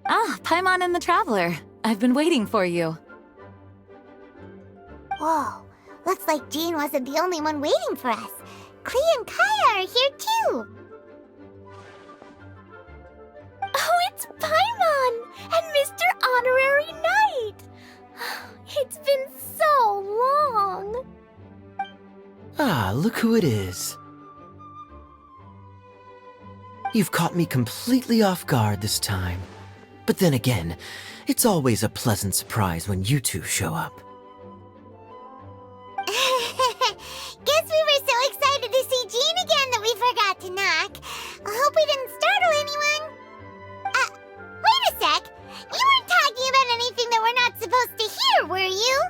Ah, Paimon and the Traveler. I've been waiting for you. Whoa, looks like Jean wasn't the only one waiting for us. Klee and Kaya are here too. Oh, it's Paimon and Mr. Honorary Knight. It's been so long. Ah, look who it is. You've caught me completely off guard this time. But then again, it's always a pleasant surprise when you two show up. Guess we were so excited to see Jean again that we forgot to knock. I hope we didn't startle anyone. Wait a sec. You weren't talking about anything that we're not supposed to hear, were you?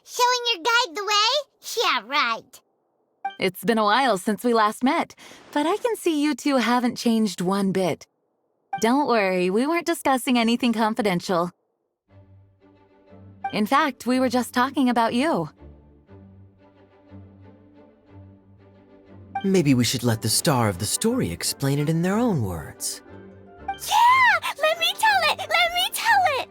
Showing your guide the way? Yeah, right. It's been a while since we last met, but I can see you two haven't changed one bit. Don't worry, we weren't discussing anything confidential. In fact, we were just talking about you. Maybe we should let the star of the story explain it in their own words. Yeah! Let me tell it! Let me tell it!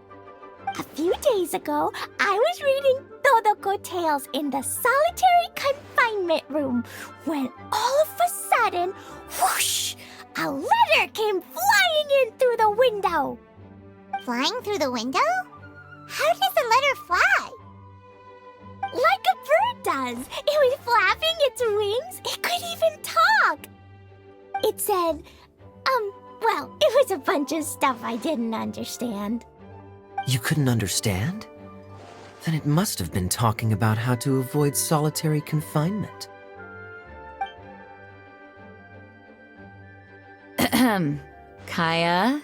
A few days ago, I was reading Todoko Tales in the solitary confinement room when all of a sudden, whoosh! A letter came flying in through the window. Flying through the window? How does a letter fly? Like a bird does. It was flapping its wings. It could even talk. It said, well, it was a bunch of stuff I didn't understand. You couldn't understand? Then it must have been talking about how to avoid solitary confinement. Kaya?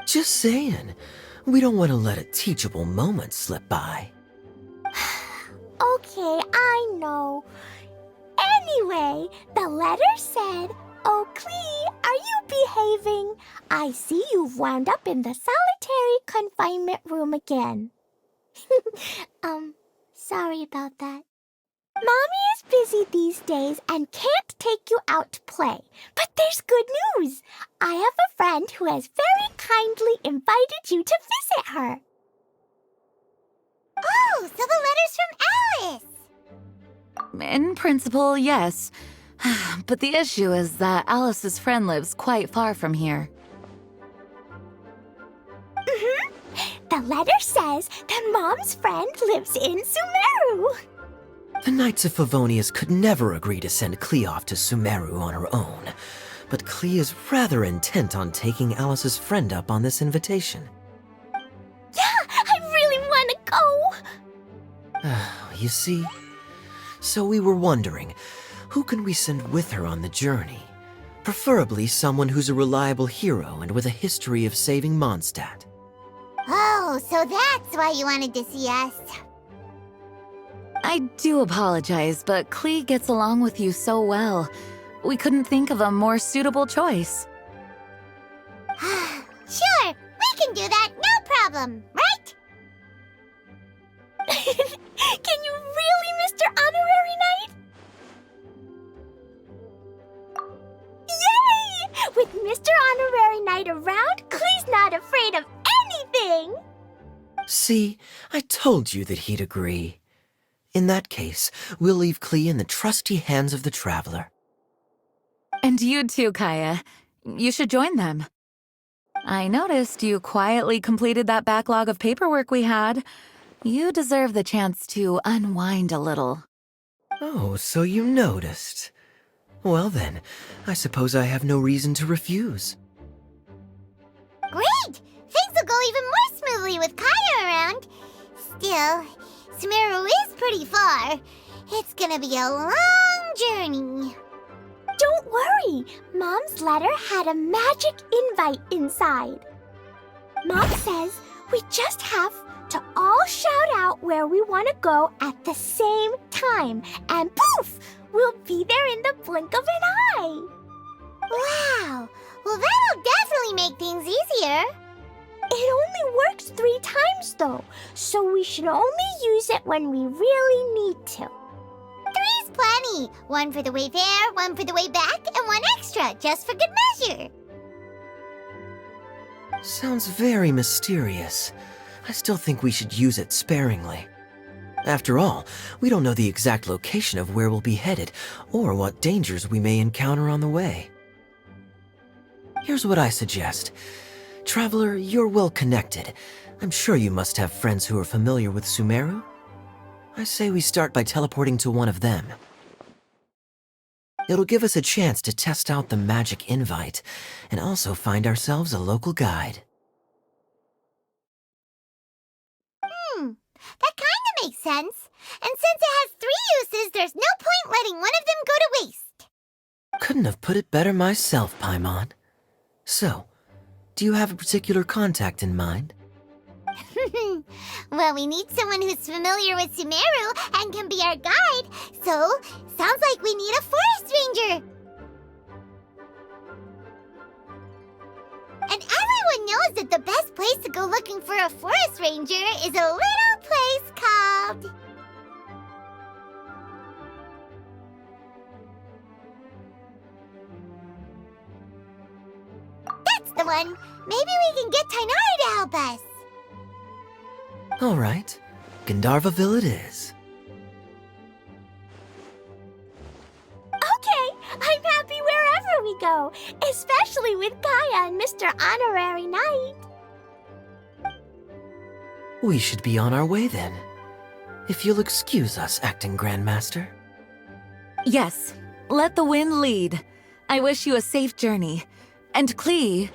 Just saying. We don't want to let a teachable moment slip by. Okay, I know. Anyway, the letter said, "Oh, Klee, are you behaving? I see you've wound up in the solitary confinement room again." Sorry about that. Mommy is busy these days and can't take you out to play. But there's good news. I have a friend who has very kindly invited you to visit her. Oh, so the letter's from Alice! In principle, yes. But the issue is that Alice's friend lives quite far from here. The letter says that Mom's friend lives in Sumeru. The Knights of Favonius could never agree to send Klee off to Sumeru on her own, but Klee is rather intent on taking Alice's friend up on this invitation. Yeah, I really want to go. You see? So we were wondering, who can we send with her on the journey? Preferably someone who's a reliable hero and with a history of saving Mondstadt. Oh, so that's why you wanted to see us. I do apologize, but Klee gets along with you so well. We couldn't think of a more suitable choice. Sure, we can do that, no problem, right? Can you really, Mr. Honorary Knight? Yay! With Mr. Honorary Knight around, Klee's not afraid of anything! See, I told you that he'd agree. In that case, we'll leave Klee in the trusty hands of the Traveler. And you too, Kaya. You should join them. I noticed you quietly completed that backlog of paperwork we had. You deserve the chance to unwind a little. Oh, so you noticed. Well then, I suppose I have no reason to refuse. Great! Things will go even more smoothly with Kaya around. Still, Sumeru is pretty far. It's gonna be a long journey. Don't worry, Mom's letter had a magic invite inside. Mom says we just have to all shout out where we want to go at the same time, and poof! We'll be there in the blink of an eye. Wow! Well, that'll definitely make things easier. It only works 3 times, though, so we should only use it when we really need to. 3's plenty. 1 for the way there, 1 for the way back, and 1 extra, just for good measure. Sounds very mysterious. I still think we should use it sparingly. After all, we don't know the exact location of where we'll be headed, or what dangers we may encounter on the way. Here's what I suggest. Traveler, you're well connected. I'm sure you must have friends who are familiar with Sumeru. I say we start by teleporting to one of them. It'll give us a chance to test out the magic invite, and also find ourselves a local guide. That kinda makes sense. And since it has 3 uses, there's no point letting one of them go to waste. Couldn't have put it better myself, Paimon. So, do you have a particular contact in mind? Well, we need someone who's familiar with Sumeru and can be our guide, so sounds like we need a forest ranger. And everyone knows that the best place to go looking for a forest ranger is a little place called... That's the one! Maybe we can get Tainari to help us. All right, Gandharvaville it is. Okay, I'm happy wherever we go, especially with Gaia and Mr. Honorary Knight. We should be on our way then. If you'll excuse us, Acting Grandmaster. Yes, let the wind lead. I wish you a safe journey. And Klee,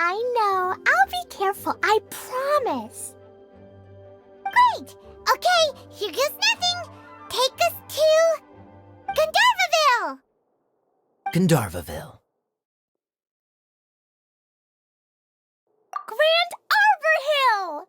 I know. I'll be careful, I promise. Great! Okay, here goes nothing. Take us to... Gandharvaville! Gandharvaville. Grand Arbor Hill!